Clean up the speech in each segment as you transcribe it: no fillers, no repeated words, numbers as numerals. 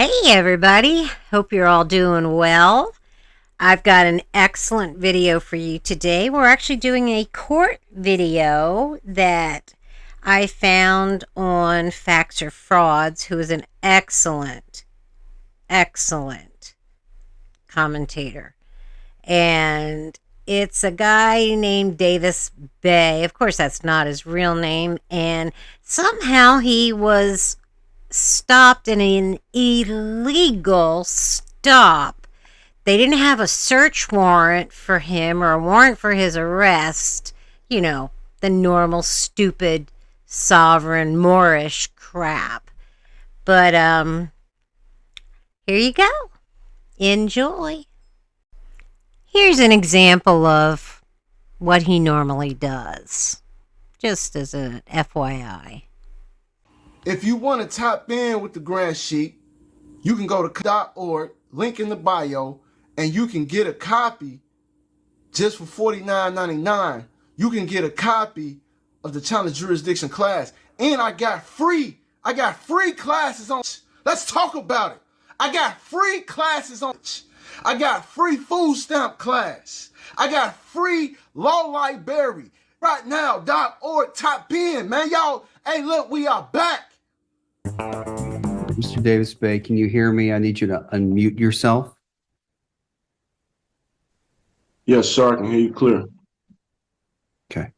Hey everybody, hope you're all doing well. I've got an excellent video for you today. We're actually doing a court video that I found on Facts or Frauds, who is an excellent commentator. And it's a guy named Davis Bay. Of course, that's not his real name. And somehow he was stopped in an illegal stop. They didn't have a search warrant for him or a warrant for his arrest. You know, the normal stupid sovereign Moorish crap. But here you go. Enjoy. Here's an example of what he normally does, just as an FYI. If you want to tap in with the grant sheet, you can go to .org, link in the bio, and you can get a copy just for $49.99. You can get a copy of the challenge jurisdiction class. And I got free classes on. Let's talk about it. I got free classes on. I got free food stamp class. I got free law library. Right now, .org, tap in, man. Y'all, hey, look, we are back. Mr. Davis Bay, can you hear me? I need you to unmute yourself. Yes, sir, I can hear you clear. Okay.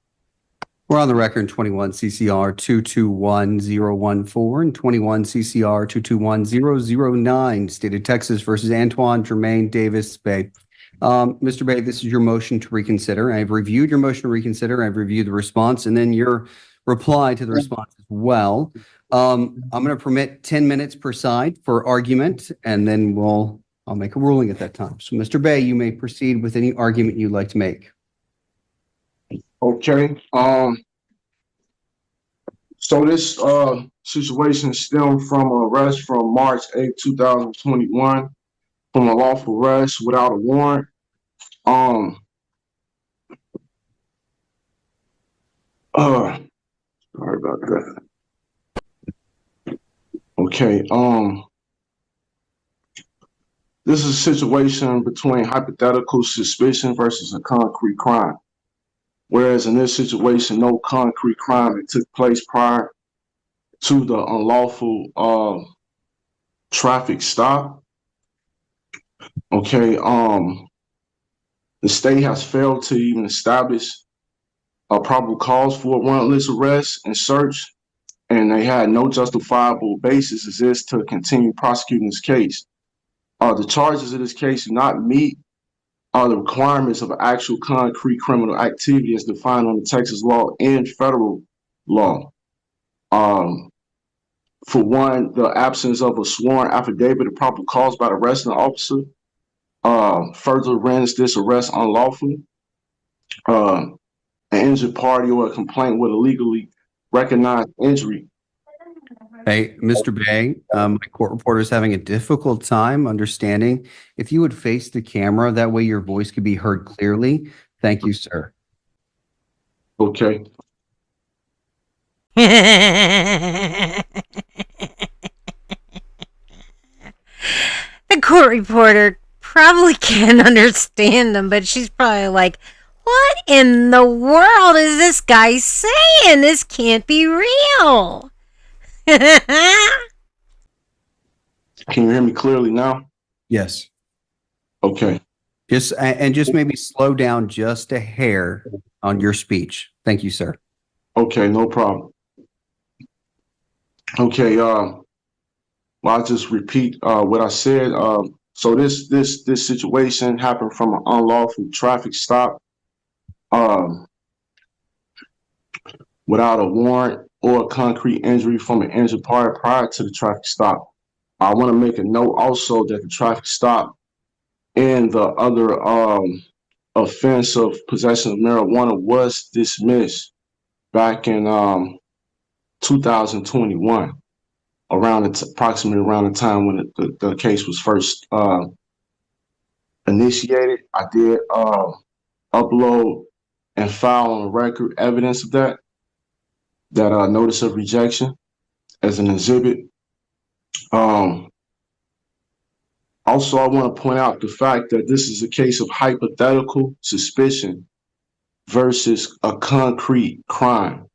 We're on the record 21 CCR 221014 and 21 CCR 221009, State of Texas versus Antoine Jermaine Davis Bay. Mr. Bay, this is your motion to reconsider. I've reviewed your motion to reconsider. I've reviewed the response and then your reply to the response as well. I'm going to permit 10 minutes per side for argument, and then I'll make a ruling at that time. So, Mr. Bay, you may proceed with any argument you'd like to make. Okay. So this situation stemmed from an arrest from March 8, 2021, from a lawful arrest without a warrant. Sorry about that. Okay. This is a situation between hypothetical suspicion versus a concrete crime. Whereas in this situation, no concrete crime that took place prior to the unlawful traffic stop. Okay, the state has failed to even establish a probable cause for a warrantless arrest and search, and they had no justifiable basis as this to continue prosecuting this case. The charges of this case do not meet the requirements of actual concrete criminal activity as defined under Texas law and federal law. For one, the absence of a sworn affidavit of probable cause by the arresting officer further renders this arrest unlawful. An injured party or a complaint with a legally recognized injury. Hey, Mr. Bay, my court reporter is having a difficult time understanding. If you would face the camera, that way your voice could be heard clearly. Thank you, sir. Okay. The court reporter probably can't understand them, but she's probably like, what in the world is this guy saying? This can't be real. Can you hear me clearly now? Yes. Okay. Just maybe slow down just a hair on your speech. Thank you, sir. Okay, no problem. Okay, well, I'll just repeat what I said. So this situation happened from an unlawful traffic stop without a warrant or a concrete injury from an injured party prior to the traffic stop. I want to make a note also that the traffic stop and the other offense of possession of marijuana was dismissed back in 2021, approximately around the time when the case was first initiated. I did upload and file on the record evidence of that notice of rejection as an exhibit. Also, I want to point out the fact that this is a case of hypothetical suspicion versus a concrete crime.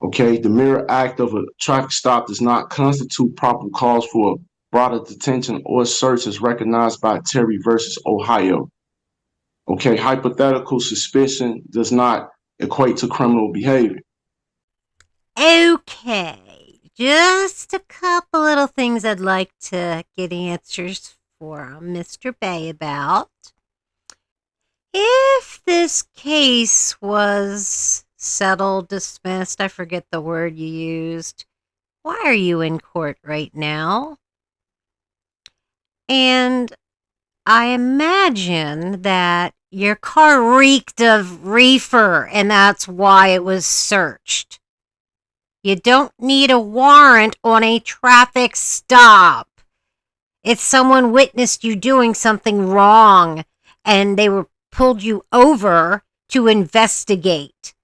Okay, the mere act of a traffic stop does not constitute probable cause for a broader detention or search as recognized by Terry versus Ohio. Okay, hypothetical suspicion does not equate to criminal behavior. Okay, just a couple little things I'd like to get answers for Mr. Bay about. If this case was settled, dismissed, I forget the word you used, why are you in court right now? And I imagine that your car reeked of reefer and that's why it was searched. You don't need a warrant on a traffic stop. If someone witnessed you doing something wrong and they were pulled you over to investigate.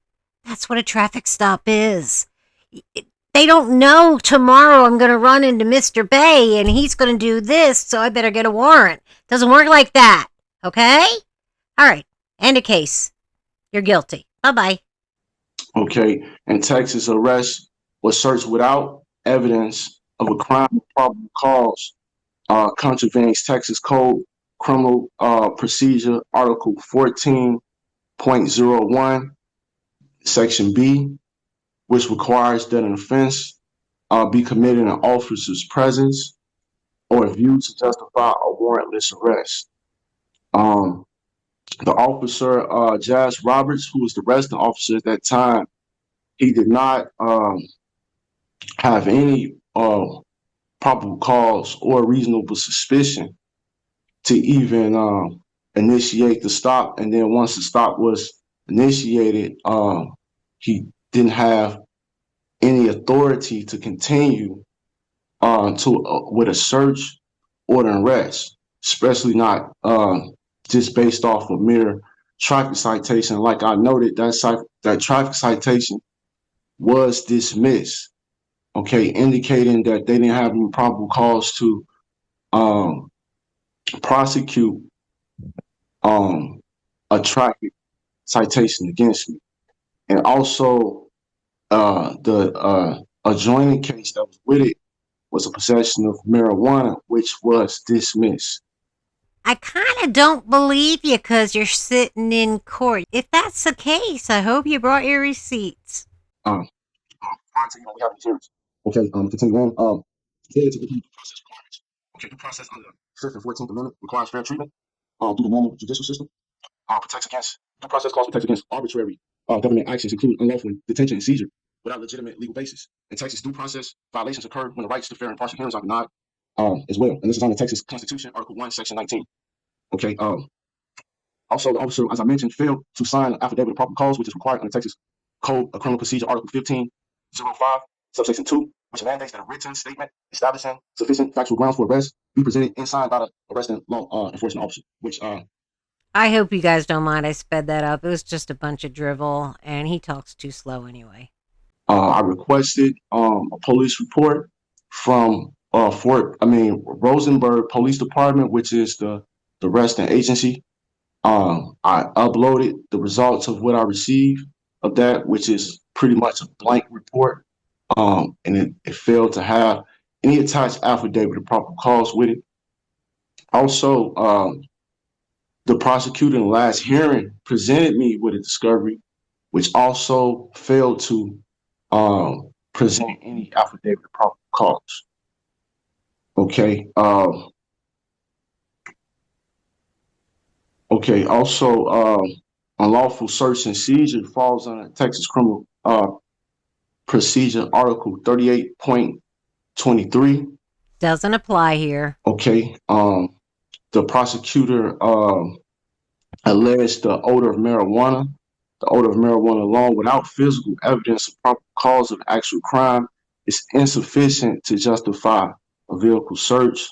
That's what a traffic stop is. They don't know tomorrow I'm going to run into Mr. Bay and he's going to do this, so I better get a warrant. Doesn't work like that, okay? All right, end of case. You're guilty. Bye-bye. Okay, in Texas, arrest was searched without evidence of a crime of probable cause contravenes Texas Code Criminal Procedure Article 14.01, Section B, which requires that an offense be committed in an officer's presence or viewed to justify a warrantless arrest. The officer, Jazz Roberts, who was the arresting officer at that time, he did not have any probable cause or reasonable suspicion to even initiate the stop. And then once the stop was initiated, he didn't have any authority to continue with a search or an arrest, especially not just based off of mere traffic citation. Like I noted, that traffic citation was dismissed. Okay, indicating that they didn't have any probable cause to prosecute a traffic citation against me. And also, the adjoining case that was with it was a possession of marijuana, which was dismissed. I kind of don't believe you because you're sitting in court. If that's the case, I hope you brought your receipts. We have hearings. Okay, continue on. Failure to complete due process requirements. Okay, due process under the 5th and 14th Amendment requires fair treatment through the normal judicial system. Protects against due process clause protects against arbitrary government actions, including unlawful detention and seizure without legitimate legal basis. In Texas, due process violations occur when the rights to fair and impartial hearings are denied as well. And this is on the Texas Constitution, Article 1, Section 19. Okay. Also, the officer, as I mentioned, failed to sign an affidavit of probable cause, which is required under Texas Code of Criminal Procedure, Article 15.05, Subsection 2, which mandates that a written statement establishing sufficient factual grounds for arrest be presented and signed by the arresting law enforcement officer, which I hope you guys don't mind I sped that up. It was just a bunch of drivel, and he talks too slow anyway. I requested a police report from Rosenberg Police Department, which is the arresting agency. I uploaded the results of what I received of that, which is pretty much a blank report. And it failed to have any attached affidavit of probable cause with it. Also, the prosecutor in the last hearing presented me with a discovery, which also failed to present any affidavit of probable cause. Okay. Okay. Also, unlawful search and seizure falls under Texas Criminal Procedure Article 38.23. Doesn't apply here. Okay. The prosecutor alleged the odor of marijuana. The odor of marijuana alone, without physical evidence of probable cause of actual crime, is insufficient to justify a vehicle search.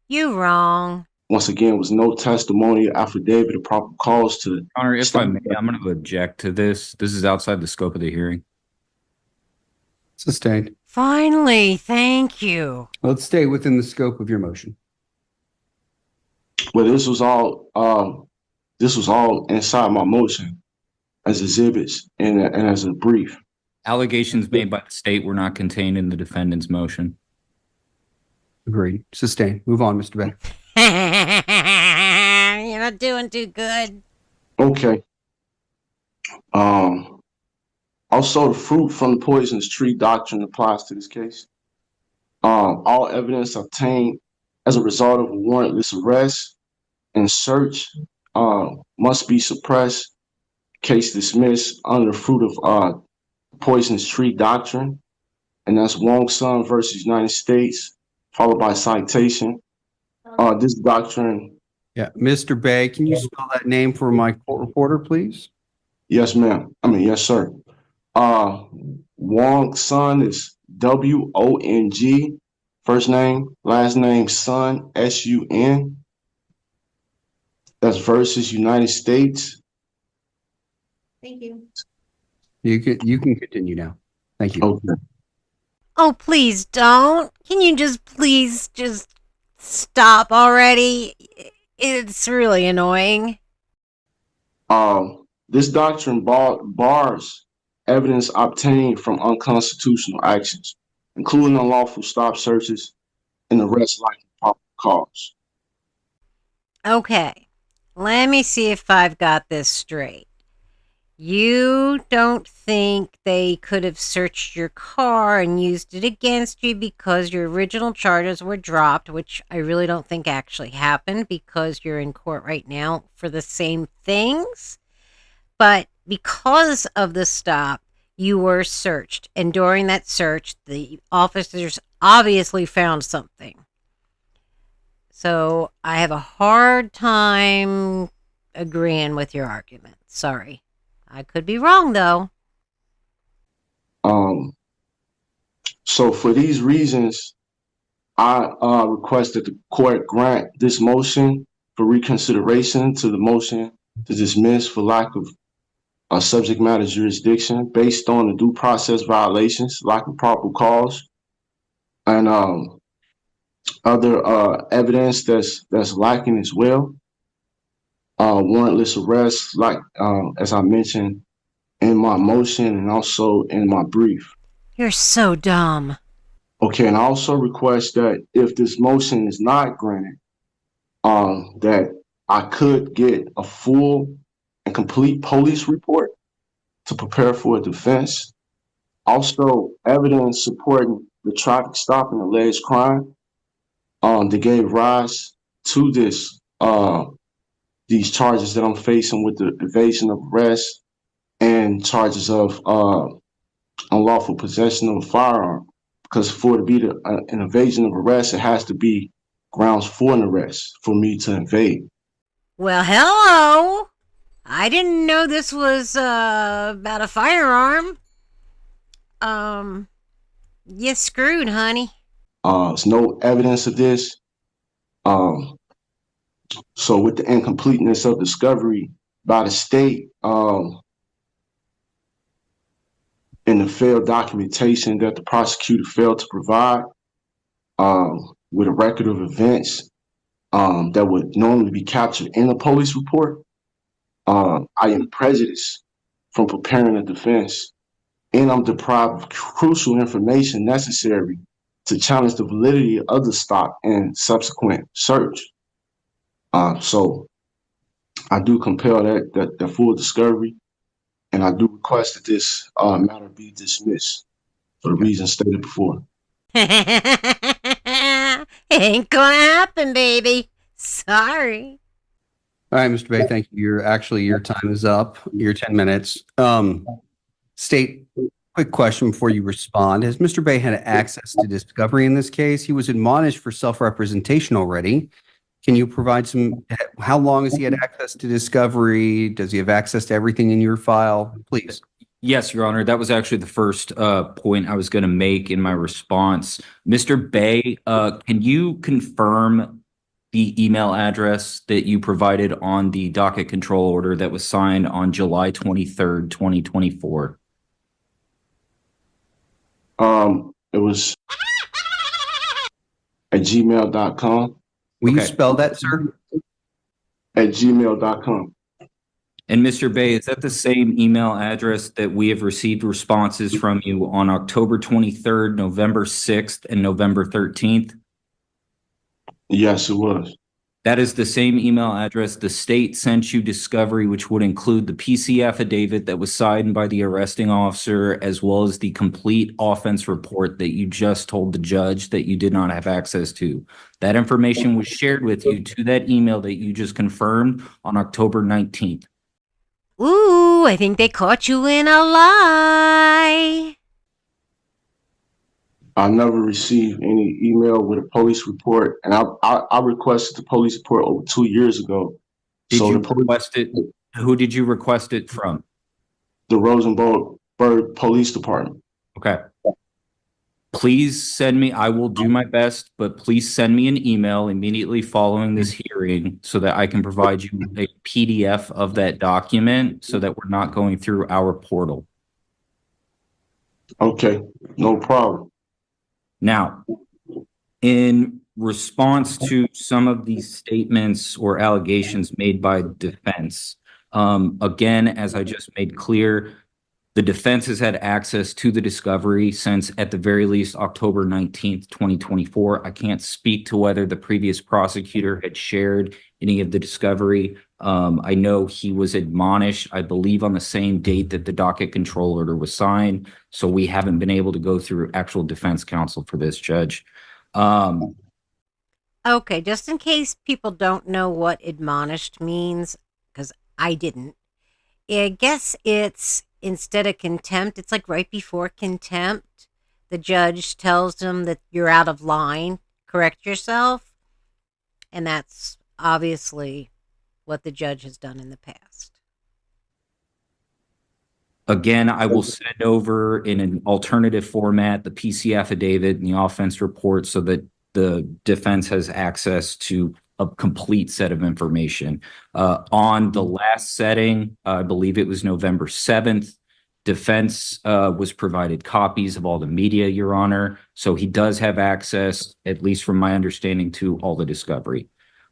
You wrong. Once again, was no testimony or affidavit of probable cause to. Honor, if I may, I'm going to object to this. This is outside the scope of the hearing. Sustained. Finally, thank you. Let's stay within the scope of your motion. Well, this was all inside my motion as exhibits and as a brief. Allegations made by the state were not contained in the defendant's motion. Agreed. Sustained. Move on, Mr. Bay. You're not doing too good. Okay. Also, the fruit from the poisonous tree doctrine applies to this case. All evidence obtained as a result of a warrantless arrest and search must be suppressed. Case dismissed under the fruit of poisonous tree doctrine, and that's Wong-Sun versus United States, followed by citation. This doctrine. Yeah. Mr. Bay, can you spell that name for my court reporter, please? Yes, ma'am. Yes, sir. Wong-Sun is W-O-N-G, first name, last name Sun, S-U-N. That's versus United States. Thank you. You can continue now. Thank you. Okay. Oh, please don't. Can you please stop already? It's really annoying. This doctrine bars evidence obtained from unconstitutional actions, including unlawful stop searches and arrests like probable cause. Okay, let me see if I've got this straight. You don't think they could have searched your car and used it against you because your original charges were dropped, which I really don't think actually happened because you're in court right now for the same things. But because of the stop, you were searched. And during that search, the officers obviously found something. So I have a hard time agreeing with your argument. Sorry. I could be wrong, though. So for these reasons, I request that the court grant this motion for reconsideration to the motion to dismiss for lack of subject matter jurisdiction based on the due process violations, lack of probable cause, and other evidence that's lacking as well. Warrantless arrests, like as I mentioned in my motion and also in my brief. You're so dumb. Okay, and I also request that if this motion is not granted, that I could get a full and complete police report to prepare for a defense. Also, evidence supporting the traffic stop and alleged crime that gave rise to these charges that I'm facing with the evasion of arrest and charges of unlawful possession of a firearm. Because for it to be an evasion of arrest, it has to be grounds for an arrest for me to invade. Well, hello. I didn't know this was about a firearm. You screwed, honey. There's no evidence of this. So with the incompleteness of discovery by the state, and the failed documentation that the prosecutor failed to provide, with a record of events that would normally be captured in a police report, I am prejudiced from preparing a defense, and I'm deprived of crucial information necessary to challenge the validity of the stop and subsequent search. So I do compel that full discovery, and I do request that this matter be dismissed for the reasons stated before. Ain't gonna happen, baby. Sorry. All right, Mr. Bay, thank you. Your time is up. Your 10 minutes. State, quick question before you respond. Has Mr. Bay had access to discovery in this case? He was admonished for self-representation already. Can you provide how long has he had access to discovery? Does he have access to everything in your file? Please. Yes, Your Honor. That was actually the first point I was going to make in my response. Mr. Bay, can you confirm the email address that you provided on the docket control order that was signed on July 23rd, 2024? It was at gmail.com. Will you spell that, sir? at gmail.com. And Mr. Bay, is that the same email address that we have received responses from you on October 23rd, November 6th, and November 13th? Yes, it was. That is the same email address the state sent you discovery, which would include the PC affidavit that was signed by the arresting officer, as well as the complete offense report that you just told the judge that you did not have access to. That information was shared with you to that email that you just confirmed on October 19th. Ooh, I think they caught you in a lie. I never received any email with a police report, and I requested the police report over 2 years ago. Did So you the police, request it? Who did you request it from? the Rosenberg Police Department. Okay. Please send me, I will do my best, but please send me an email immediately following this hearing so that I can provide you a PDF of that document so that we're not going through our portal. Okay, no problem. Now, in response to some of these statements or allegations made by defense, again, as I just made clear, the defense has had access to the discovery since at the very least October 19th, 2024. I can't speak to whether the previous prosecutor had shared any of the discovery. I know he was admonished, I believe, on the same date that the docket control order was signed. So we haven't been able to go through actual defense counsel for this, Judge. Okay, just in case people don't know what admonished means, because I didn't. I guess it's instead of contempt, it's like right before contempt. The judge tells them that you're out of line, correct yourself. And that's obviously what the judge has done in the past. Again, I will send over in an alternative format the PC affidavit and the offense report so that the defense has access to a complete set of information. On the last setting, I believe it was November 7th, defense was provided copies of all the media, Your Honor. So he does have access, at least from my understanding, to all the discovery.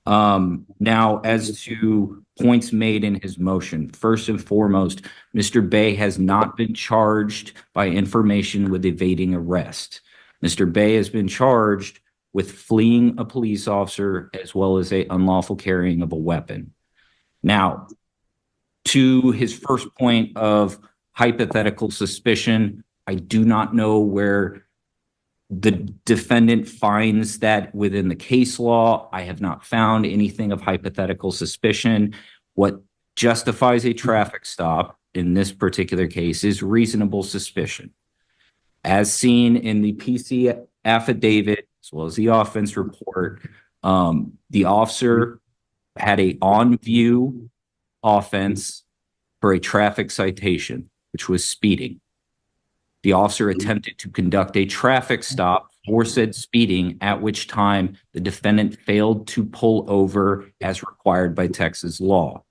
Now, as to points made in his motion, first and foremost, Mr. Bay has not been charged by information with evading arrest. Mr. Bay has been charged with fleeing a police officer as well as a unlawful carrying of a weapon. Now, to his first point of hypothetical suspicion, I do not know where the defendant finds that within the case law. I have not found anything of hypothetical suspicion. What justifies a traffic stop in this particular case is reasonable suspicion. As seen in the PC affidavit, as well as the offense report, the officer had a on-view offense for a traffic citation, which was speeding. The officer attempted to conduct a traffic stop for said speeding, at which time the defendant failed to pull over as required by Texas law.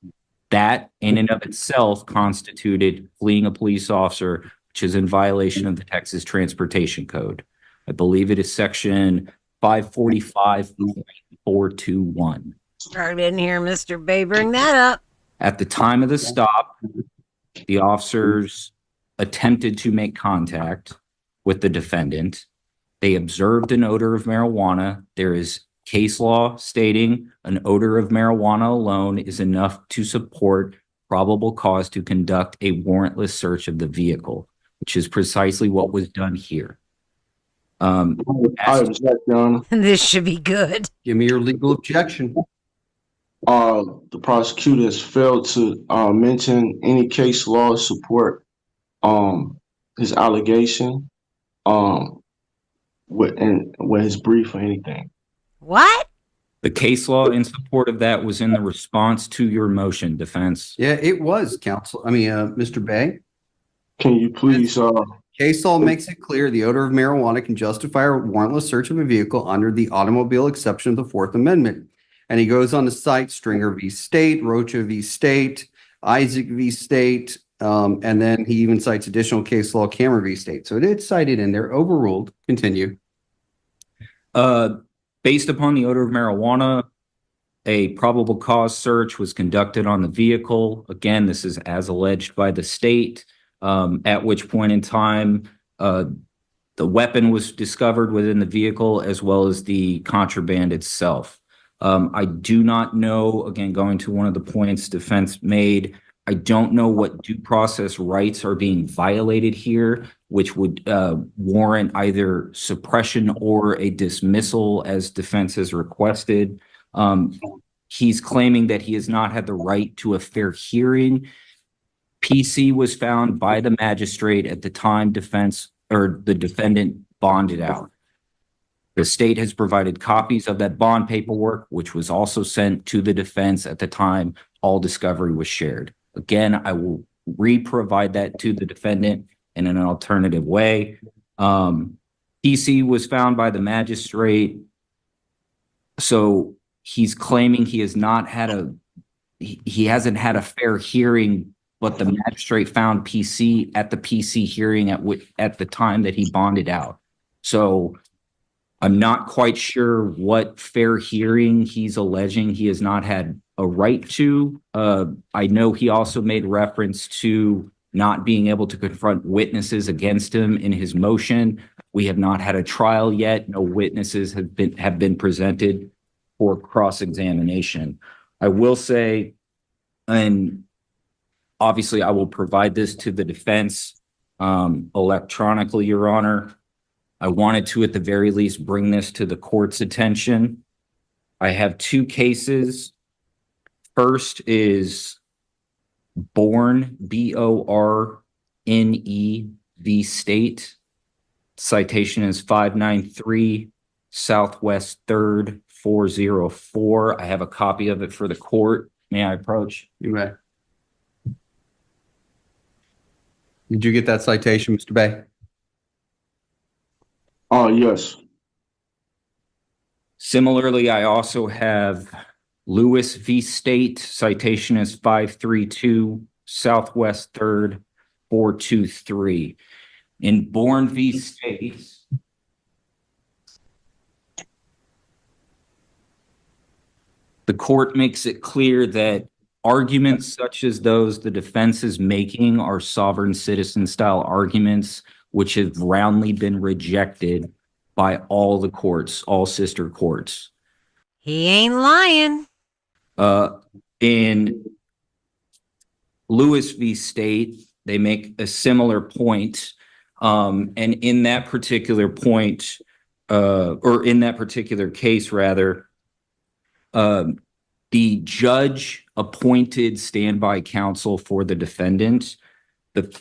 That, in and of itself, constituted fleeing a police officer, which is in violation of the Texas Transportation Code. I believe it is section 545.421. I didn't hear Mr. Bay bring that up. At the time of the stop, the officers attempted to make contact with the defendant. They observed an odor of marijuana. There is case law stating an odor of marijuana alone is enough to support probable cause to conduct a warrantless search of the vehicle, which is precisely what was done here. I object, Your Honor. This should be good. Give me your legal objection. The prosecutor has failed to mention any case law support his allegation with his brief or anything. What? The case law in support of that was in the response to your motion, defense. Yeah, it was, counsel. Mr. Bay. Can you please Case law makes it clear the odor of marijuana can justify a warrantless search of a vehicle under the automobile exception of the Fourth Amendment. And he goes on to cite Stringer v. State, Rocha v. State, Isaac v. State, and then he even cites additional case law, Cameron v. State. So it is cited in there, overruled. Continue. Based upon the odor of marijuana, A probable cause search was conducted on the vehicle. Again, this is as alleged by the state, at which point in time, the weapon was discovered within the vehicle as well as the contraband itself. I do not know, again, going to one of the points defense made, I don't know what due process rights are being violated here, which would warrant either suppression or a dismissal as defense has requested. He's claiming that he has not had the right to a fair hearing. PC was found by the magistrate at the time the defendant bonded out. The state has provided copies of that bond paperwork, which was also sent to the defense at the time all discovery was shared. Again, I will re-provide that to the defendant in an alternative way. PC was found by the magistrate. So he's claiming he has not had he hasn't had a fair hearing, but the magistrate found PC at the PC hearing at the time that he bonded out. So I'm not quite sure what fair hearing he's alleging he has not had a right to. I know he also made reference to not being able to confront witnesses against him in his motion. We have not had a trial yet. No witnesses have been presented for cross-examination. I will say, and obviously I will provide this to the defense electronically, Your Honor. I wanted to, at the very least, bring this to the court's attention. I have two cases. First is Born, B-O-R-N-E, v. State. Citation is 593 Southwest 3rd, 404. I have a copy of it for the court. May I approach? You may. Did you get that citation, Mr. Bay? Oh, yes. Similarly, I also have Lewis v. State. Citation is 532 Southwest 3rd, 423. In Born v. State, the court makes it clear that arguments such as those the defense is making are sovereign citizen style arguments, which have roundly been rejected by all the courts, all sister courts. He ain't lying. In Lewis v. State, they make a similar point. And in that particular point, or in that particular case, rather, the judge appointed standby counsel for the defendant. The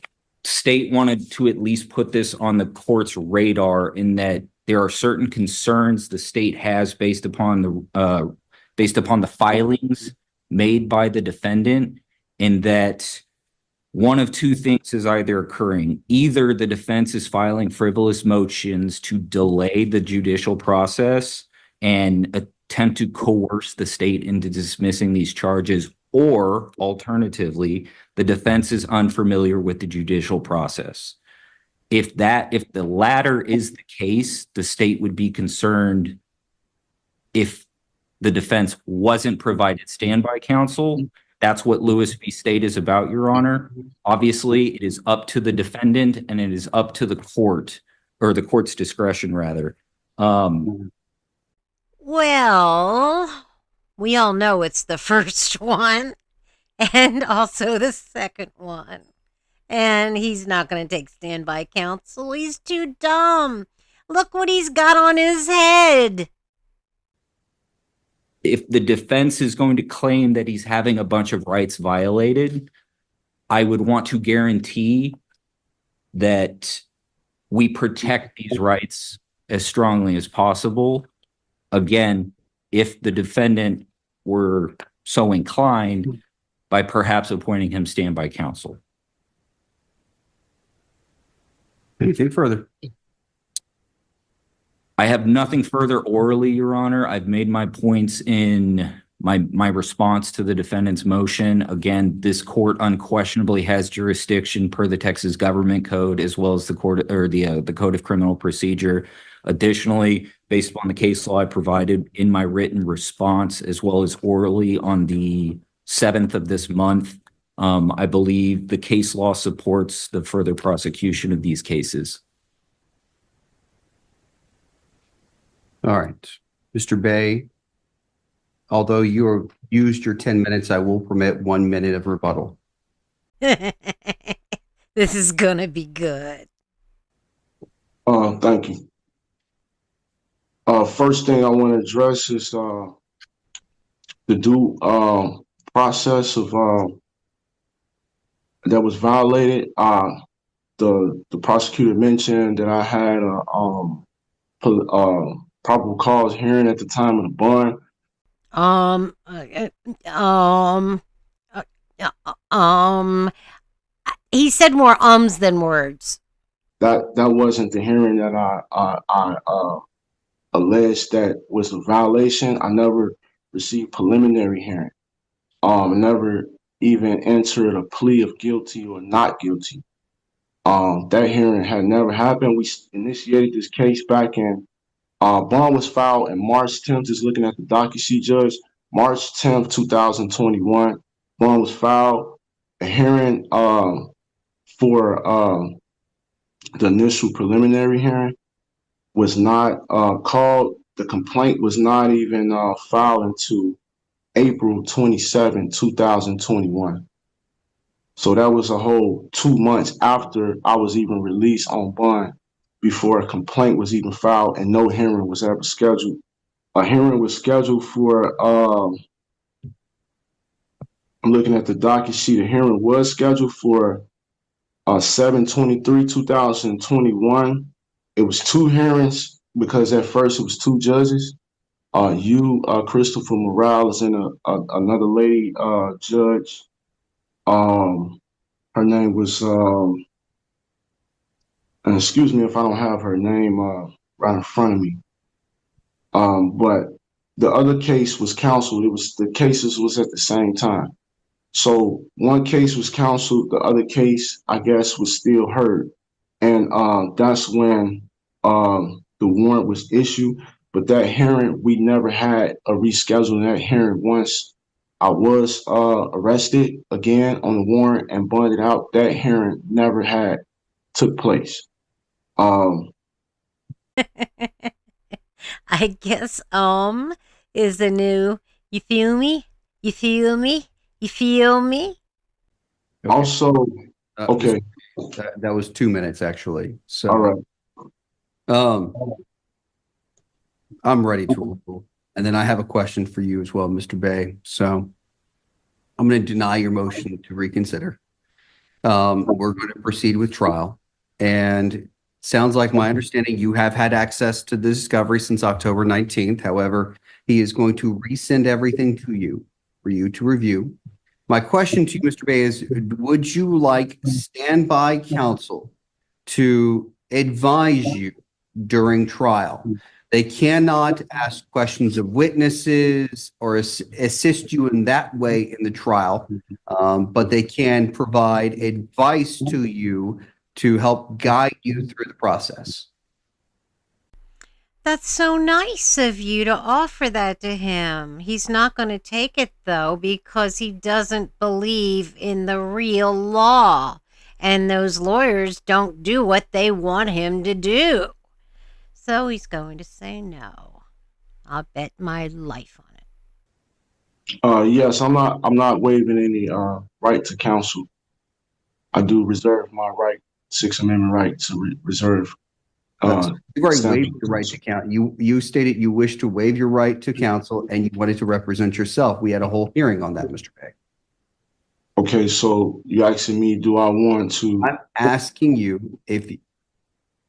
state wanted to at least put this on the court's radar in that there are certain concerns the state has based upon the filings made by the defendant, in that one of two things is either occurring. Either the defense is filing frivolous motions to delay the judicial process and attempt to coerce the state into dismissing these charges, or alternatively, the defense is unfamiliar with the judicial process. If the latter is the case, the state would be concerned if the defense wasn't provided standby counsel. That's what Lewis v. State is about, Your Honor. Obviously, it is up to the defendant and it is up to the court, or the court's discretion, rather. Well, we all know it's the first one and also the second one. And he's not going to take standby counsel. He's too dumb. Look what he's got on his head. If the defense is going to claim that he's having a bunch of rights violated, I would want to guarantee that we protect these rights as strongly as possible. Again, if the defendant were so inclined, by perhaps appointing him standby counsel. Anything further? I have nothing further orally, Your Honor. I've made my points in my response to the defendant's motion. Again, this court unquestionably has jurisdiction per the Texas Government Code, as well as the Code of Criminal Procedure. Additionally, based on the case law I provided in my written response, as well as orally on the 7th of this month, I believe the case law supports the further prosecution of these cases. All right. Mr. Bay, although you have used your 10 minutes, I will permit 1 minute of rebuttal. This is gonna be good. Thank you. First thing I want to address is the due process of that was violated. The prosecutor mentioned that I had a probable cause hearing at the time of the bond. He said more ums than words. That wasn't the hearing that I alleged that was a violation. I never received preliminary hearing. Never even entered a plea of guilty or not guilty. That hearing had never happened. We initiated this case back in, bond was filed in March 10th, just looking at the docket sheet, Judge. March 10th, 2021. Bond was filed. A hearing for the initial preliminary hearing was not called. The complaint was not even filed until April 27, 2021. So that was a whole 2 months after I was even released on bond, before a complaint was even filed, and no hearing was ever scheduled. A hearing was scheduled for, I'm looking at the docket sheet, a hearing was scheduled for 7/23/2021. It was 2 hearings because at first it was 2 judges. Christopher Morales, and another lady judge. Her name was, and excuse me if I don't have her name right in front of me. But the other case was counseled. The cases was at the same time. So one case was counseled, the other case, I guess, was still heard. And that's when the warrant was issued. But that hearing, we never had a rescheduling that hearing. Once I was arrested again on the warrant and bonded out, that hearing never had took place. I guess is the new, you feel me? You feel me? You feel me? Okay. Also, okay. That was 2 minutes, actually. So, All right. I'm ready to rule. And then I have a question for you as well, Mr. Bay. So I'm going to deny your motion to reconsider. We're going to proceed with trial. And sounds like my understanding, you have had access to the discovery since October 19th. However, he is going to resend everything to you for you to review. My question to you, Mr. Bay, is would you like standby counsel to advise you during trial? They cannot ask questions of witnesses or assist you in that way in the trial, but they can provide advice to you to help guide you through the process. That's so nice of you to offer that to him. He's not going to take it, though, because he doesn't believe in the real law. And those lawyers don't do what they want him to do. So he's going to say no. I'll bet my life on it. Yes, I'm not waiving any right to counsel. I do reserve my right, Sixth Amendment right to reserve. You've already waived your right to counsel. You stated you wish to waive your right to counsel and you wanted to represent yourself. We had a whole hearing on that, Mr. Bay. Okay, so you're asking me, do I want to? I'm asking you if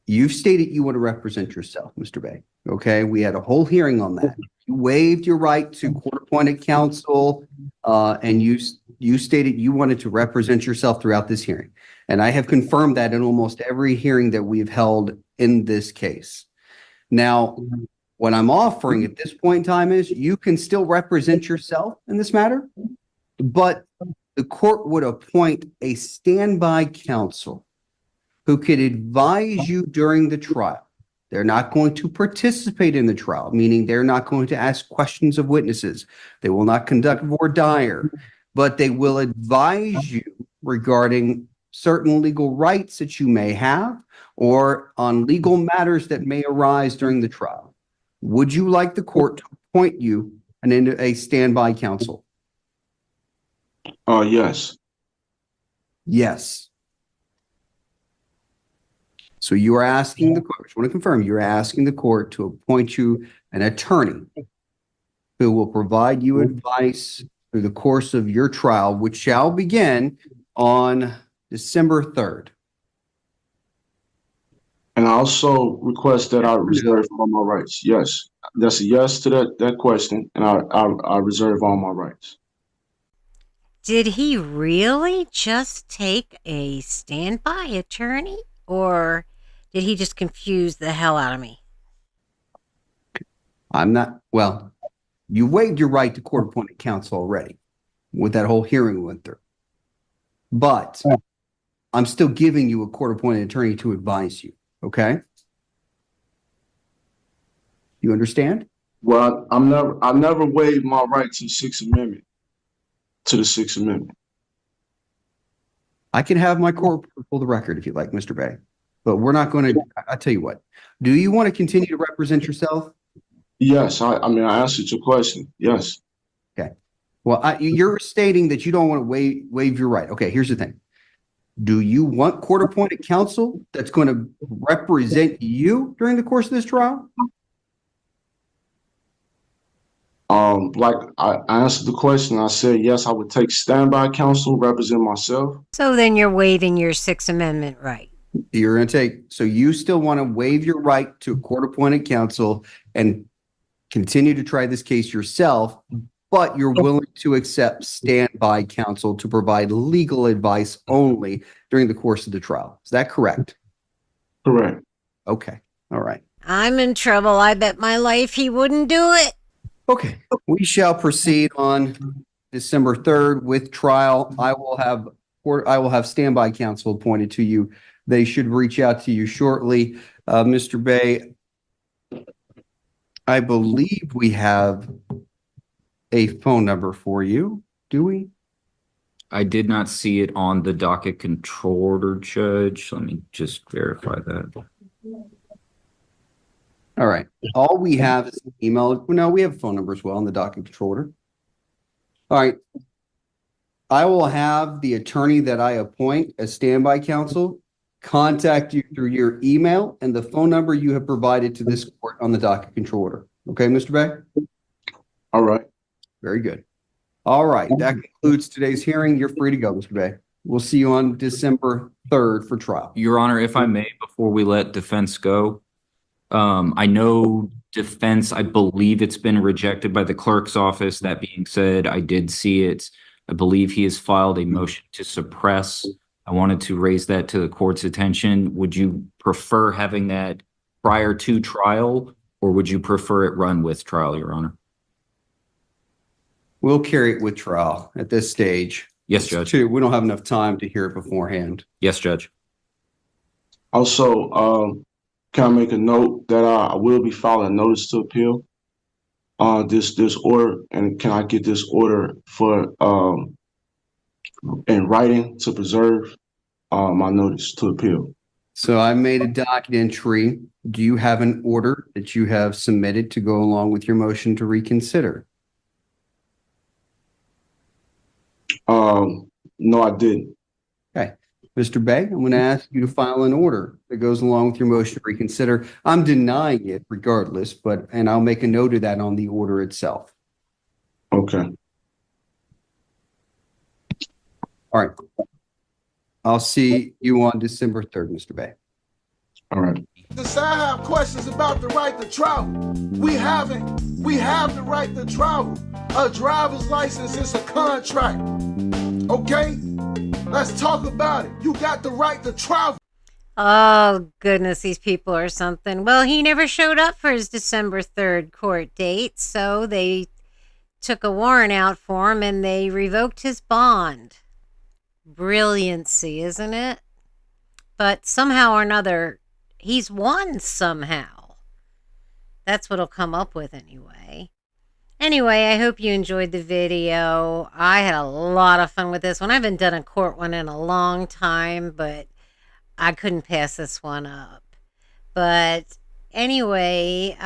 you've stated you want to represent yourself, Mr. Bay. Okay, we had a whole hearing on that. You waived your right to court-appointed counsel, and you stated you wanted to represent yourself throughout this hearing. And I have confirmed that in almost every hearing that we've held in this case. Now, what I'm offering at this point in time is you can still represent yourself in this matter, but the court would appoint a standby counsel who could advise you during the trial. They're not going to participate in the trial, meaning they're not going to ask questions of witnesses. They will not conduct voir dire, but they will advise you regarding certain legal rights that you may have or on legal matters that may arise during the trial. Would you like the court to appoint you a standby counsel? Yes. Yes. So you are asking the court, I just want to confirm, you're asking the court to appoint you an attorney who will provide you advice through the course of your trial, which shall begin on December 3rd. And I also request that I reserve all my rights. Yes. That's a yes to that question, and I reserve all my rights. Did he really just take a standby attorney, or did he just confuse the hell out of me? Well, you waived your right to court-appointed counsel already with that whole hearing we went through. But I'm still giving you a court-appointed attorney to advise you, okay? You understand? Well, I never waived my right to the Sixth Amendment. I can have my court pull the record if you like, Mr. Bay, but we're not going to. I'll tell you what. Do you want to continue to represent yourself? Yes. I answered your question. Yes. Okay. Well, you're stating that you don't want to waive your right. Okay. Here's the thing. Do you want court-appointed counsel that's going to represent you during the course of this trial? Like I answered the question. I said, yes, I would take standby counsel, represent myself. So then you're waiving your Sixth Amendment right. You're going to take, so you still want to waive your right to court-appointed counsel and continue to try this case yourself, but you're willing to accept standby counsel to provide legal advice only during the course of the trial. Is that correct? Correct. Okay. All right. I'm in trouble. I bet my life he wouldn't do it. Okay, we shall proceed on December 3rd with trial. I will have standby counsel appointed to you. They should reach out to you shortly. Mr. Bay, I believe we have a phone number for you. Do we? I did not see it on the docket control order, Judge. Let me just verify that. All right. All we have is an email. No, we have a phone number as well in the docket control order. All right. I will have the attorney that I appoint as standby counsel contact you through your email and the phone number you have provided to this court on the docket control order. Okay, Mr. Bay? All right. Very good. All right. That concludes today's hearing. You're free to go, Mr. Bay. We'll see you on December 3rd for trial. Your Honor, if I may, before we let defense go, I know defense, I believe it's been rejected by the clerk's office. That being said, I did see it. I believe he has filed a motion to suppress. I wanted to raise that to the court's attention. Would you prefer having that prior to trial, or would you prefer it run with trial, Your Honor? We'll carry it with trial at this stage. Yes, Judge. We don't have enough time to hear it beforehand. Yes, Judge. Also, can I make a note that I will be filing a notice to appeal this order, and can I get this order for in writing to preserve my notice to appeal? So I made a docket entry. Do you have an order that you have submitted to go along with your motion to reconsider? No, I didn't. Okay. Mr. Bay, I'm going to ask you to file an order that goes along with your motion to reconsider. I'm denying it regardless, and I'll make a note of that on the order itself. Okay. All right. I'll see you on December 3rd, Mr. Bay. All right. Decide have questions about the right to travel. We have the right to travel. A driver's license is a contract. Okay? Let's talk about it. You got the right to travel. Oh, goodness, these people are something. Well, he never showed up for his December 3rd court date, so they took a warrant out for him and they revoked his bond. Brilliancy, isn't it? But somehow or another, he's won somehow. That's what it'll come up with anyway. Anyway, I hope you enjoyed the video. I had a lot of fun with this one. I haven't done a court one in a long time, but I couldn't pass this one up. But anyway,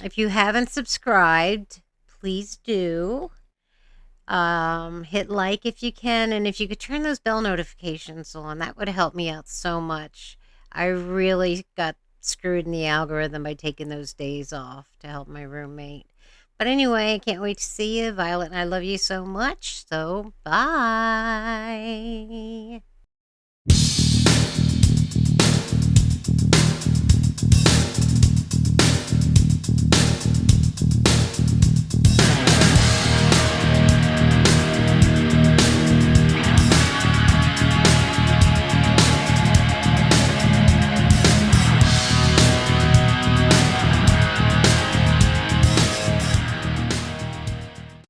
if you haven't subscribed, please do. Hit like if you can, and if you could turn those bell notifications on, that would help me out so much. I really got screwed in the algorithm by taking those days off to help my roommate. But anyway, I can't wait to see you, Violet, and I love you so much. So, bye.